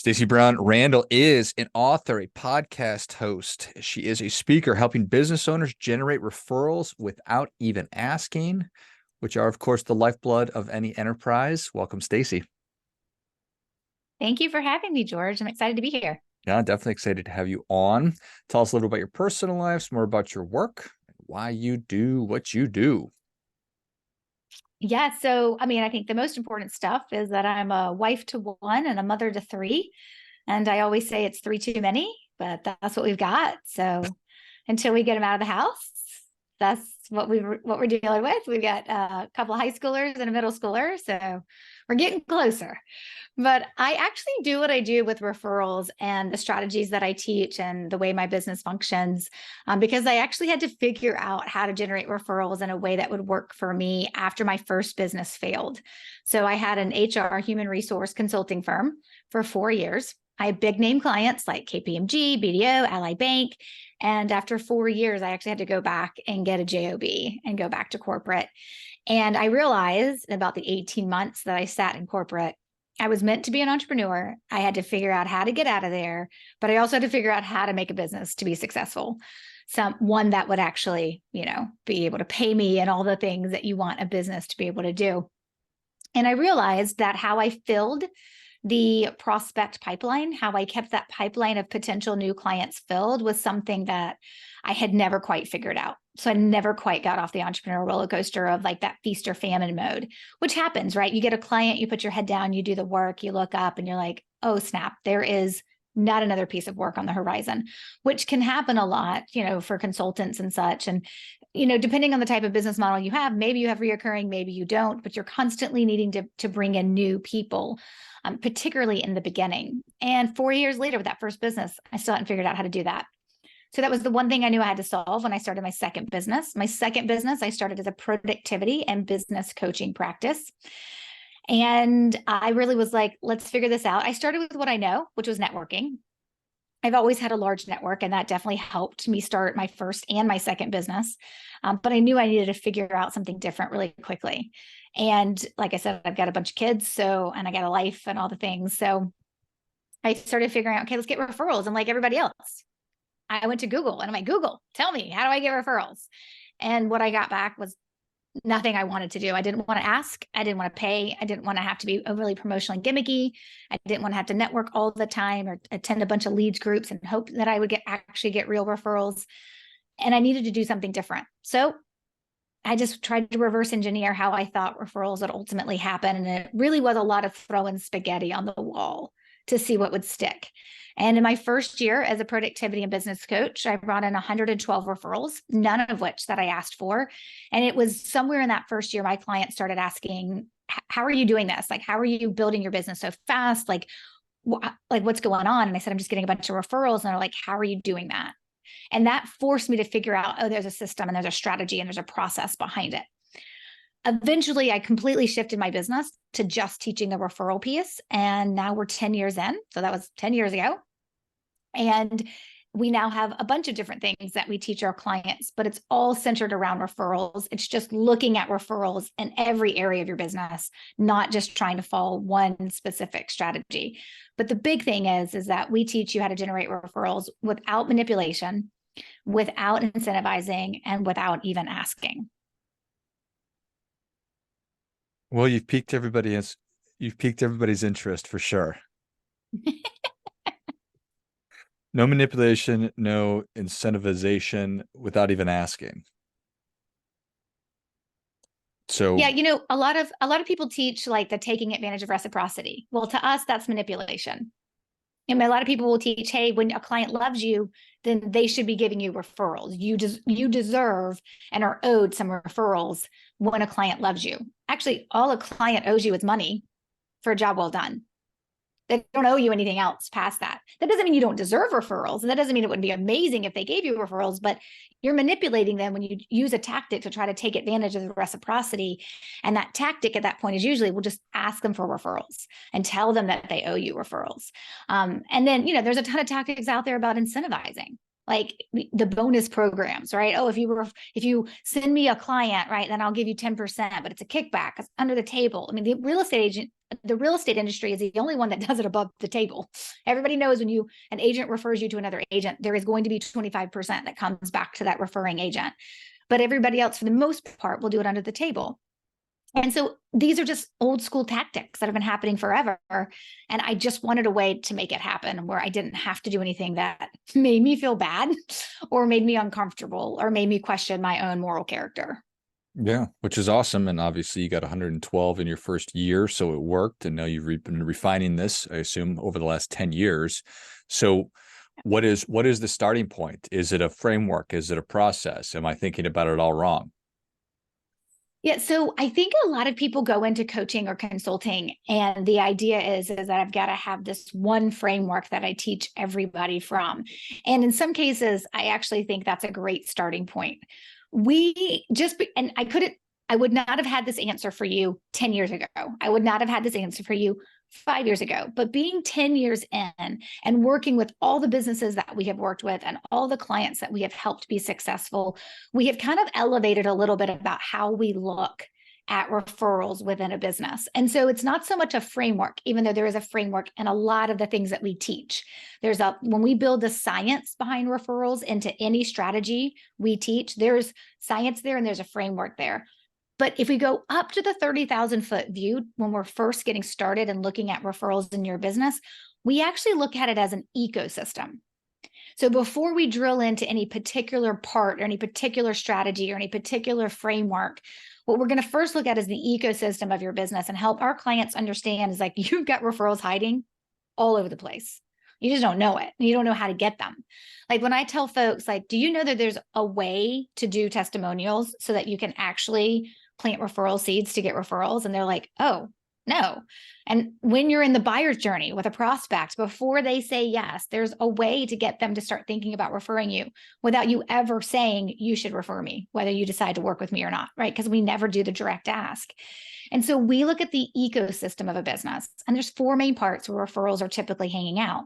Stacey Brown Randall is an author, a podcast host. She is a speaker helping business owners generate referrals without even asking, which are, of course, the lifeblood of any enterprise. Welcome, Stacey. Thank you for having me, George. I'm excited to be here. Yeah, definitely excited to have you on. Tell us a little about your personal life, some more about your work, why you do what you do. Yeah, so I think the most important stuff is that I'm a wife to one and a mother to three. And I always say it's three too many, but that's what we've got. So until we get them out of the house, that's what we're dealing with. We've got a couple of high schoolers and a middle schooler, so we're getting closer. But I actually do what I do with referrals and the strategies that I teach and the way my business functions, because I actually had to figure out how to generate referrals in a way that would work for me after my first business failed. So I had an HR human resource consulting firm for 4 years. I had big name clients like KPMG, BDO, Ally Bank. And after 4 years, I actually had to go back and get a JOB and go back to corporate. And I realized in about the 18 months that I sat in corporate, I was meant to be an entrepreneur. I had to figure out how to get out of there, but I also had to figure out how to make a business to be successful. One that would actually, be able to pay me and all the things that you want a business to be able to do. And I realized that how I filled the prospect pipeline, how I kept that pipeline of potential new clients filled was something that I had never quite figured out. So I never quite got off the entrepreneurial roller coaster of like that feast or famine mode, which happens, right? You get a client, you put your head down, you do the work, you look up and you're like, oh, snap, there is not another piece of work on the horizon, which can happen a lot, for consultants and such. And, depending on the type of business model you have, maybe you have reoccurring, maybe you don't, but you're constantly needing to bring in new people, particularly in the beginning. And 4 years later with that first business, I still hadn't figured out how to do that. So that was the one thing I knew I had to solve when I started my second business. My second business, I started as a productivity and business coaching practice. And I really was like, let's figure this out. I started with what I know, which was networking. I've always had a large network, and that definitely helped me start my first and my second business. But I knew I needed to figure out something different really quickly. And like I said, I've got a bunch of kids, and I got a life and all the things. So I started figuring out, okay, let's get referrals. And like everybody else, I went to Google and I'm like, Google, tell me, how do I get referrals? And what I got back was nothing I wanted to do. I didn't want to ask. I didn't want to pay. I didn't want to have to be overly promotional and gimmicky. I didn't want to have to network all the time or attend a bunch of leads groups and hope that I would actually get real referrals. And I needed to do something different. So I just tried to reverse engineer how I thought referrals would ultimately happen. And it really was a lot of throwing spaghetti on the wall to see what would stick. And in my first year as a productivity and business coach, I brought in 112 referrals, none of which that I asked for. And it was somewhere in that first year, my clients started asking, how are you doing this? Like, how are you building your business so fast? Like what's going on? And I said, I'm just getting a bunch of referrals. And they're like, how are you doing that? And that forced me to figure out, oh, there's a system and there's a strategy and there's a process behind it. Eventually, I completely shifted my business to just teaching the referral piece. And now we're 10 years in. So that was 10 years ago. And we now have a bunch of different things that we teach our clients, but it's all centered around referrals. It's just looking at referrals in every area of your business, not just trying to follow one specific strategy. But the big thing is that we teach you how to generate referrals without manipulation, without incentivizing, and without even asking. Well, you've piqued everybody's interest for sure. No manipulation, no incentivization without even asking. So yeah, a lot of people teach like the taking advantage of reciprocity. Well, to us, that's manipulation. And a lot of people will teach, hey, when a client loves you, then they should be giving you referrals. You deserve and are owed some referrals when a client loves you. Actually, all a client owes you is money for a job well done. They don't owe you anything else past that. That doesn't mean you don't deserve referrals. And that doesn't mean it wouldn't be amazing if they gave you referrals, but you're manipulating them when you use a tactic to try to take advantage of the reciprocity. And that tactic at that point is usually we'll just ask them for referrals and tell them that they owe you referrals. And then, there's a ton of tactics out there about incentivizing, like the bonus programs, right? Oh, if you send me a client, right, then I'll give you 10%, but it's a kickback. It's under the table. I mean, the real estate agent the real estate industry is the only one that does it above the table. Everybody knows when an agent refers you to another agent, there is going to be 25% that comes back to that referring agent. But everybody else, for the most part, will do it under the table. And so these are just old school tactics that have been happening forever. And I just wanted a way to make it happen where I didn't have to do anything that made me feel bad or made me uncomfortable or made me question my own moral character. Yeah, which is awesome. And obviously you got 112 in your first year, so it worked. And now you've been refining this, I assume, over the last 10 years. So what is the starting point? Is it a framework? Is it a process? Am I thinking about it all wrong? Yeah, so I think a lot of people go into coaching or consulting, and the idea is that I've got to have this one framework that I teach everybody from. And in some cases, I actually think that's a great starting point. I would not have had this answer for you 10 years ago. I would not have had this answer for you 5 years ago. But being 10 years in and working with all the businesses that we have worked with and all the clients that we have helped be successful, we have kind of elevated a little bit about how we look at referrals within a business. And so it's not so much a framework, even though there is a framework in a lot of the things that we teach. When we build the science behind referrals into any strategy we teach, there's science there and there's a framework there. But if we go up to the 30,000 foot view, when we're first getting started and looking at referrals in your business, we actually look at it as an ecosystem. So before we drill into any particular part or any particular strategy or any particular framework, what we're going to first look at is the ecosystem of your business and help our clients understand is like, you've got referrals hiding all over the place. You just don't know it. You don't know how to get them. Like when I tell folks, like, do you know that there's a way to do testimonials so that you can actually plant referral seeds to get referrals? And they're like, oh, no. And when you're in the buyer's journey with a prospect, before they say yes, there's a way to get them to start thinking about referring you without you ever saying you should refer me, whether you decide to work with me or not, right? Because we never do the direct ask. And so we look at the ecosystem of a business, and there's 4 main parts where referrals are typically hanging out.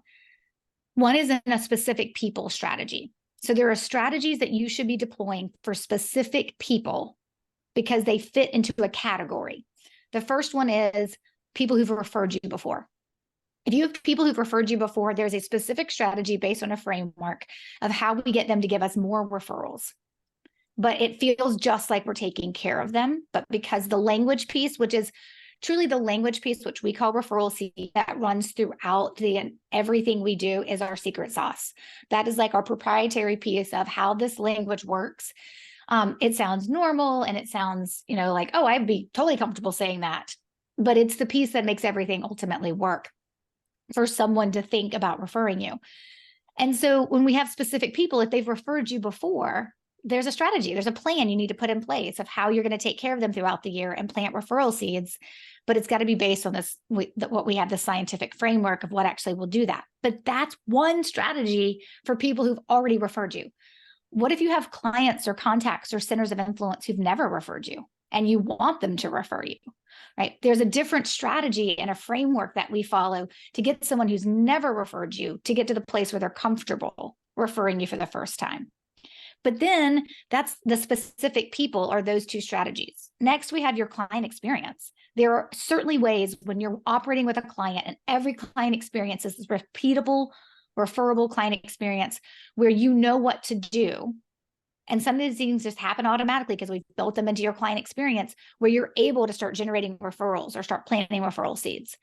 One is in a specific people strategy. So there are strategies that you should be deploying for specific people because they fit into a category. The first one is people who've referred you before. If you have people who've referred you before, there's a specific strategy based on a framework of how we get them to give us more referrals. But it feels just like we're taking care of them. But because the language piece, which is truly the language piece, which we call referral seed, that runs throughout everything we do, is our secret sauce. That is like our proprietary piece of how this language works. It sounds normal and it sounds, like, oh, I'd be totally comfortable saying that. But it's the piece that makes everything ultimately work for someone to think about referring you. And so when we have specific people, if they've referred you before, there's a strategy, there's a plan you need to put in place of how you're going to take care of them throughout the year and plant referral seeds. But it's got to be based on what we have, the scientific framework of what actually will do that. But that's one strategy for people who've already referred you. What if you have clients or contacts or centers of influence who've never referred you and you want them to refer you, right? There's a different strategy and a framework that we follow to get someone who's never referred you to get to the place where they're comfortable referring you for the first time. But then that's the specific people are those 2 strategies. Next, we have your client experience. There are certainly ways when you're operating with a client, and every client experience is this repeatable, referable client experience where you know what to do. And some of these things just happen automatically because we've built them into your client experience where you're able to start generating referrals or start planting referral seeds.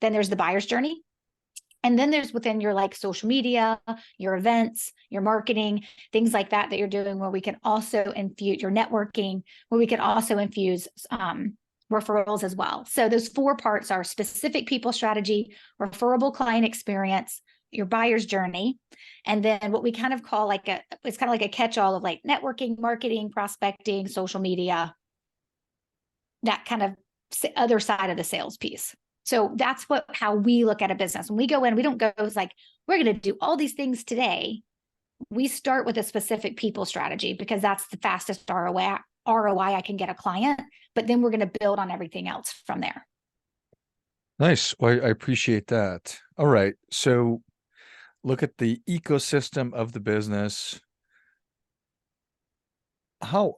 Then there's the buyer's journey. And then there's within your social media, your events, your marketing, things like that you're doing where we can also infuse your networking, where we can also infuse referrals as well. So those 4 parts are specific people strategy, referable client experience, your buyer's journey, and then what we kind of call it's kind of like a catch-all of like networking, marketing, prospecting, social media, that kind of other side of the sales piece. So that's how we look at a business. When we go in, we don't go as like, we're going to do all these things today. We start with a specific people strategy because that's the fastest ROI I can get a client, but then we're going to build on everything else from there. Nice. Well, I appreciate that. All right. So look at the ecosystem of the business. How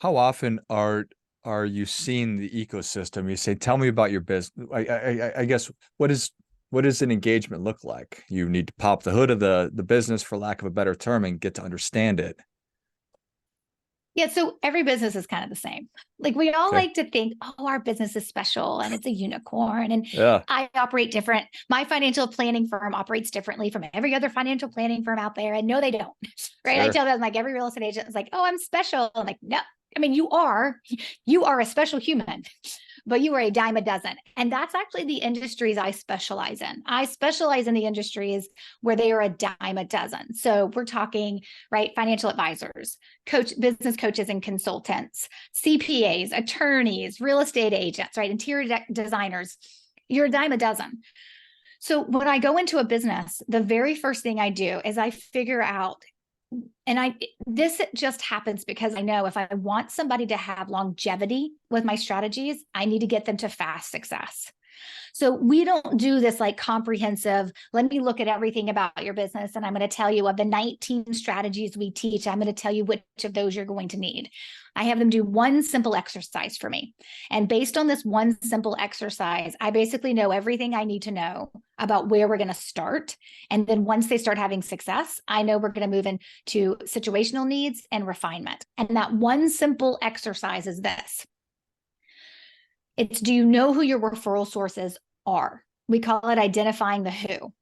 often are are you seeing the ecosystem? You say, tell me about your business. I guess what does an engagement look like? You need to pop the hood of the business, for lack of a better term, and get to understand it. Yeah, so every business is kind of the same. Like we all Okay. like to think, oh, our business is special and it's a unicorn and Yeah. I operate different. My financial planning firm operates differently from every other financial planning firm out there. And no, they don't. Right. I Sure. tell them like every real estate agent is like, oh, I'm special. I'm like, no, I mean, you are a special human, but you are a dime a dozen. And that's actually the industries I specialize in. I specialize in the industries where they are a dime a dozen. So we're talking, right, financial advisors, business coaches and consultants, CPAs, attorneys, real estate agents, right, interior designers. You're a dime a dozen. So when I go into a business, the very first thing I do is I figure out, and this just happens because I know if I want somebody to have longevity with my strategies, I need to get them to fast success. So we don't do this like comprehensive, let me look at everything about your business. And I'm going to tell you of the 19 strategies we teach, I'm going to tell you which of those you're going to need. I have them do one simple exercise for me. And based on this one simple exercise, I basically know everything I need to know about where we're going to start. And then once they start having success, I know we're going to move into situational needs and refinement. And that one simple exercise is this. It's, do you know who your referral sources are? We call it identifying the who.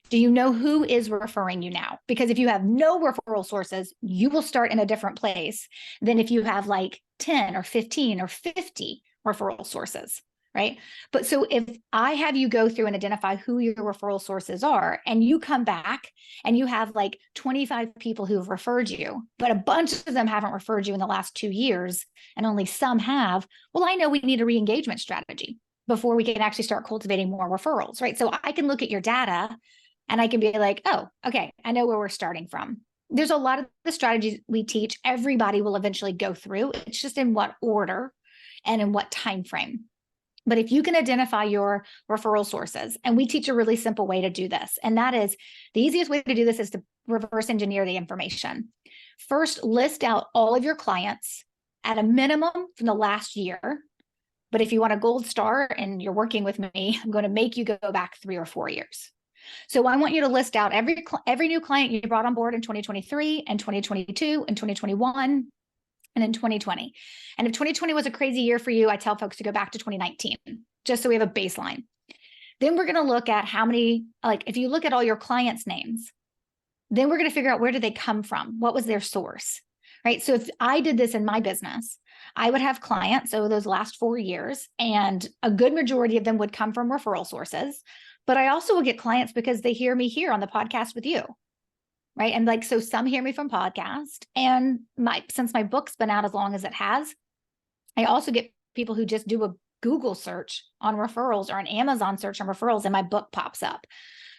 Do you know who is referring you now? Because if you have no referral sources, you will start in a different place than if you have like 10 or 15 or 50 referral sources, right? But so if I have you go through and identify who your referral sources are, and you come back and you have like 25 people who've referred you, but a bunch of them haven't referred you in the last 2 years, and only some have, well, I know we need a re-engagement strategy before we can actually start cultivating more referrals, right? So I can look at your data and I can be like, oh, okay, I know where we're starting from. There's a lot of the strategies we teach, everybody will eventually go through. It's just in what order and in what time frame. But if you can identify your referral sources, and we teach a really simple way to do this, and that is the easiest way to do this is to reverse engineer the information. First, list out all of your clients at a minimum from the last year. But if you want a gold star and you're working with me, I'm going to make you go back 3 or 4 years. So I want you to list out every new client you brought on board in 2023 and 2022 and 2021 and in 2020. And if 2020 was a crazy year for you, I tell folks to go back to 2019, just so we have a baseline. Then we're going to look at how many, like if you look at all your clients' names, then we're going to figure out where did they come from? What was their source, right? So if I did this in my business, I would have clients over those last 4 years, and a good majority of them would come from referral sources. But I also will get clients because they hear me here on the podcast with you, right? And like, so some hear me from podcast, and since my book's been out as long as it has, I also get people who just do a Google search on referrals or an Amazon search on referrals, and my book pops up,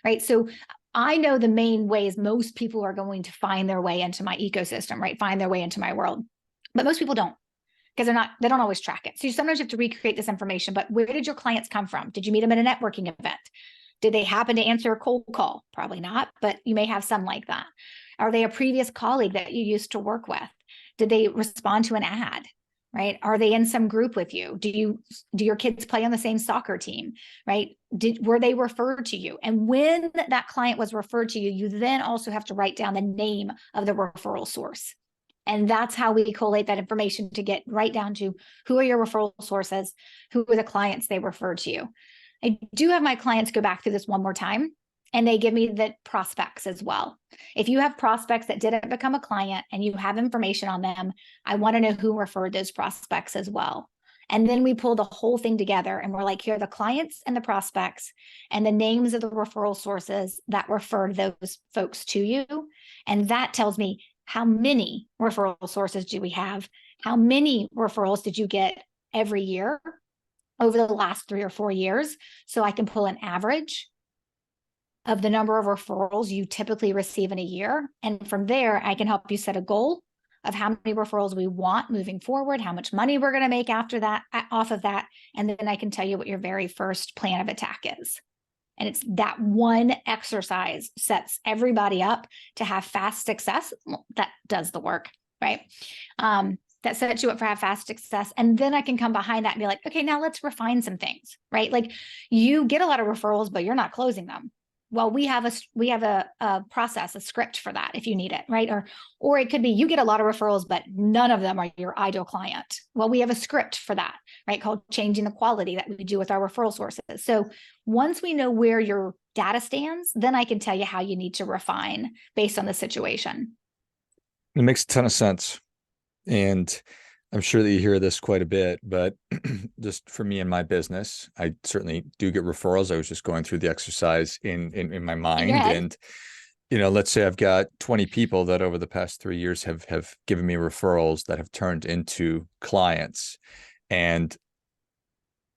right? So I know the main ways most people are going to find their way into my ecosystem, right? Find their way into my world, but most people don't, because they don't always track it. So you sometimes have to recreate this information, but where did your clients come from? Did you meet them at a networking event? Did they happen to answer a cold call? Probably not, but you may have some like that. Are they a previous colleague that you used to work with? Did they respond to an ad, right? Are they in some group with you? Do your kids play on the same soccer team, right? Were they referred to you? And when that client was referred to you, you then also have to write down the name of the referral source. And that's how we collate that information to get right down to who are your referral sources, who are the clients they referred to you. I do have my clients go back through this one more time, and they give me the prospects as well. If you have prospects that didn't become a client and you have information on them, I want to know who referred those prospects as well. And then we pull the whole thing together and we're like, here are the clients and the prospects and the names of the referral sources that referred those folks to you. And that tells me, how many referral sources do we have? How many referrals did you get every year over the last 3 or 4 years? So I can pull an average of the number of referrals you typically receive in a year. And from there, I can help you set a goal of how many referrals we want moving forward, how much money we're going to make after that, off of that. And then I can tell you what your very first plan of attack is. And it's that one exercise sets everybody up to have fast success. Well, that does the work, right? that sets you up for have fast success. And then I can come behind that and be like, okay, now let's refine some things, right? Like you get a lot of referrals, but you're not closing them. Well, we have a process, a script for that if you need it, right? Or it could be you get a lot of referrals, but none of them are your ideal client. Well, we have a script for that, right? Called changing the quality that we do with our referral sources. So once we know where your data stands, then I can tell you how you need to refine based on the situation. It makes a ton of sense. And I'm sure that you hear this quite a bit, but just for me and my business, I certainly do get referrals. I was just going through the exercise in my mind. And, let's say I've got 20 people that over the past 3 years have given me referrals that have turned into clients. And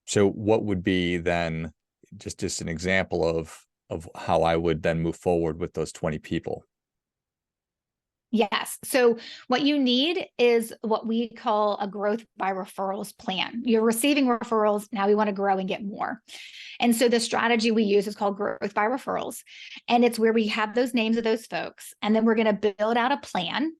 so what would be then just an example of how I would then move forward with those 20 people? Yes. So what you need is what we call a growth by referrals plan. You're receiving referrals. Now we want to grow and get more. And so the strategy we use is called growth by referrals. And it's where we have those names of those folks. And then we're going to build out a plan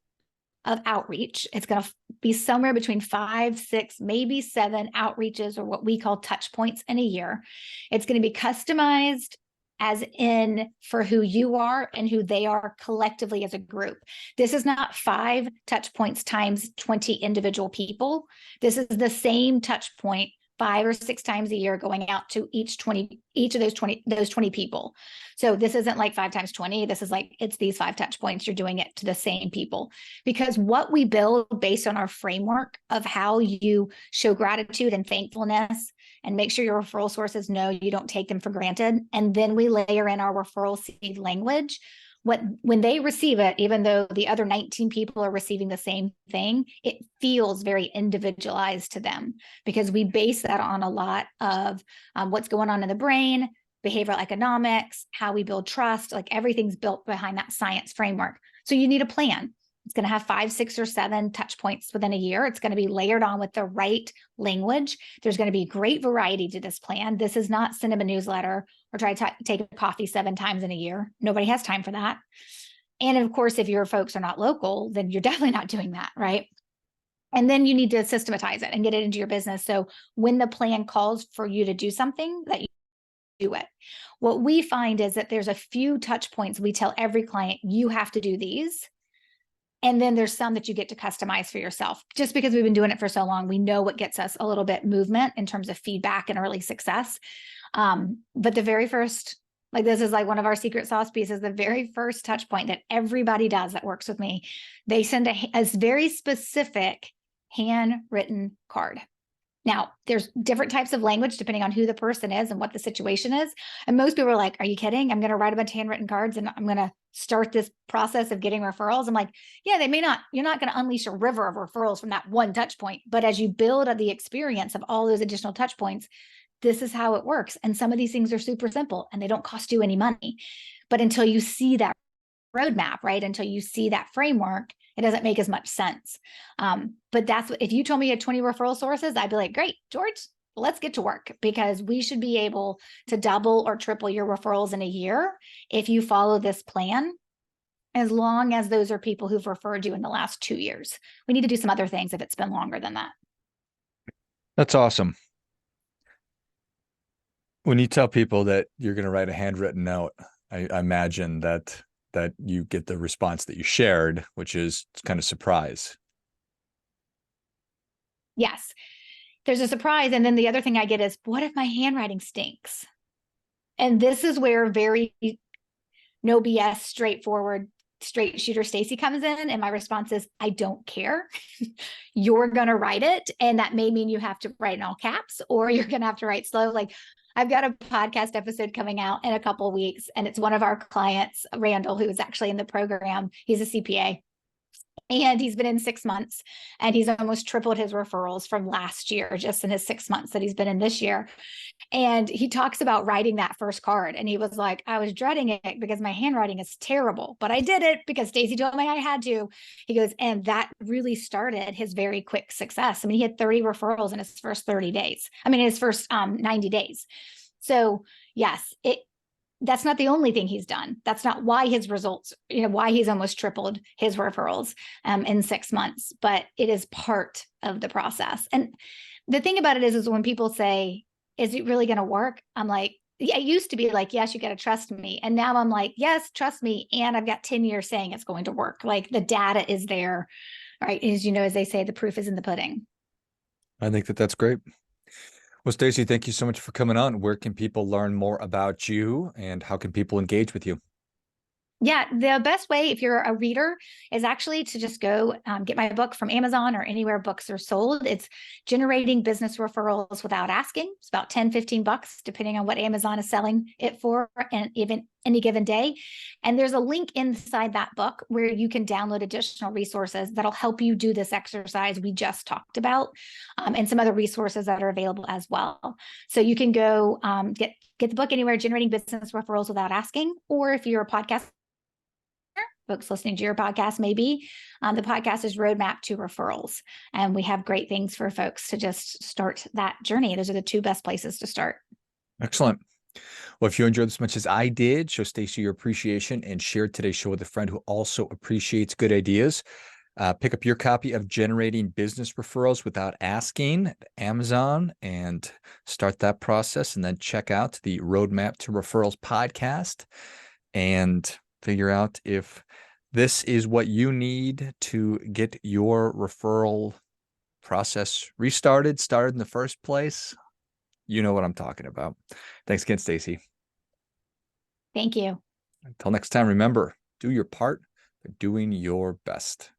of outreach. It's going to be somewhere between 5, 6, maybe 7 outreaches, or what we call touch points in a year. It's going to be customized as in for who you are and who they are collectively as a group. This is not 5 touch points times 20 individual people. This is the same touch point 5 or 6 times a year going out to each of those 20 people. So this isn't like 5 times 20. This is like, it's these 5 touch points. You're doing it to the same people, because what we build based on our framework of how you show gratitude and thankfulness and make sure your referral sources know you don't take them for granted. And then we layer in our referral seed language. When they receive it, even though the other 19 people are receiving the same thing, it feels very individualized to them, because we base that on a lot of what's going on in the brain, behavioral economics, how we build trust, like everything's built behind that science framework. So you need a plan. It's going to have 5, 6, or 7 touch points within a year. It's going to be layered on with the right language. There's going to be great variety to this plan. This is not send them a newsletter or try to take a coffee 7 times in a year. Nobody has time for that. And of course, if your folks are not local, then you're definitely not doing that, right? And then you need to systematize it and get it into your business. So when the plan calls for you to do something, that you do it. What we find is that there's a few touch points we tell every client, you have to do these. And then there's some that you get to customize for yourself. Just because we've been doing it for so long, we know what gets us a little bit movement in terms of feedback and early success. But the very first, like this is like one of our secret sauce pieces, the very first touch point that everybody does that works with me, they send a very specific handwritten card. Now, there's different types of language depending on who the person is and what the situation is. And most people are like, are you kidding? I'm going to write a bunch of handwritten cards and I'm going to start this process of getting referrals. I'm like, yeah, you're not going to unleash a river of referrals from that one touch point. But as you build the experience of all those additional touch points, this is how it works. And some of these things are super simple and they don't cost you any money. But until you see that roadmap, right? Until you see that framework, it doesn't make as much sense. But that's what, if you told me you had 20 referral sources, I'd be like, great, George, let's get to work, because we should be able to double or triple your referrals in a year if you follow this plan, as long as those are people who've referred you in the last 2 years. We need to do some other things if it's been longer than that. That's awesome. When you tell people that you're going to write a handwritten note, I imagine that you get the response that you shared, which is kind of surprise. Yes, there's a surprise. And then the other thing I get is, what if my handwriting stinks? And this is where very no BS, straightforward, straight shooter Stacey comes in. And my response is, I don't care. You're going to write it. And that may mean you have to write in all caps, or you're going to have to write slow. Like, I've got a podcast episode coming out in a couple of weeks, and it's one of our clients, Randall, who is actually in the program. He's a CPA. And he's been in 6 months, and he's almost tripled his referrals from last year, just in his 6 months that he's been in this year. And he talks about writing that first card. And he was like, I was dreading it because my handwriting is terrible, but I did it because Stacey told me I had to. He goes, and that really started his very quick success. I mean, he had 30 referrals in his first 30 days. I mean, his first 90 days. So yes, that's not the only thing he's done. That's not why his results, why he's almost tripled his referrals in 6 months, but it is part of the process. And the thing about it is when people say, is it really going to work? I'm like, yeah, it used to be like, yes, you got to trust me. And now I'm like, yes, trust me. And I've got 10 years saying it's going to work. Like the data is there, right? As they say, the proof is in the pudding. I think that that's great. Well, Stacey, thank you so much for coming on. Where can people learn more about you and how can people engage with you? Yeah, the best way if you're a reader is actually to just go get my book from Amazon or anywhere books are sold. It's Generating Business Referrals Without Asking. It's about 10, $15, depending on what Amazon is selling it for, and even any given day. And there's a link inside that book where you can download additional resources that'll help you do this exercise we just talked about, and some other resources that are available as well. So you can go get the book anywhere, Generating Business Referrals Without Asking, or if you're a podcast folks listening to your podcast, maybe the podcast is Roadmap to Referrals. And we have great things for folks to just start that journey. Those are the two best places to start. Excellent. Well, if you enjoyed this as much as I did, show Stacey your appreciation and share today's show with a friend who also appreciates good ideas. Pick up your copy of Generating Business Referrals Without Asking at Amazon and start that process. And then check out the Roadmap to Referrals podcast and figure out if this is what you need to get your referral process started in the first place. You know what I'm talking about. Thanks again, Stacey. Thank you. Until next time, remember, do your part by doing your best.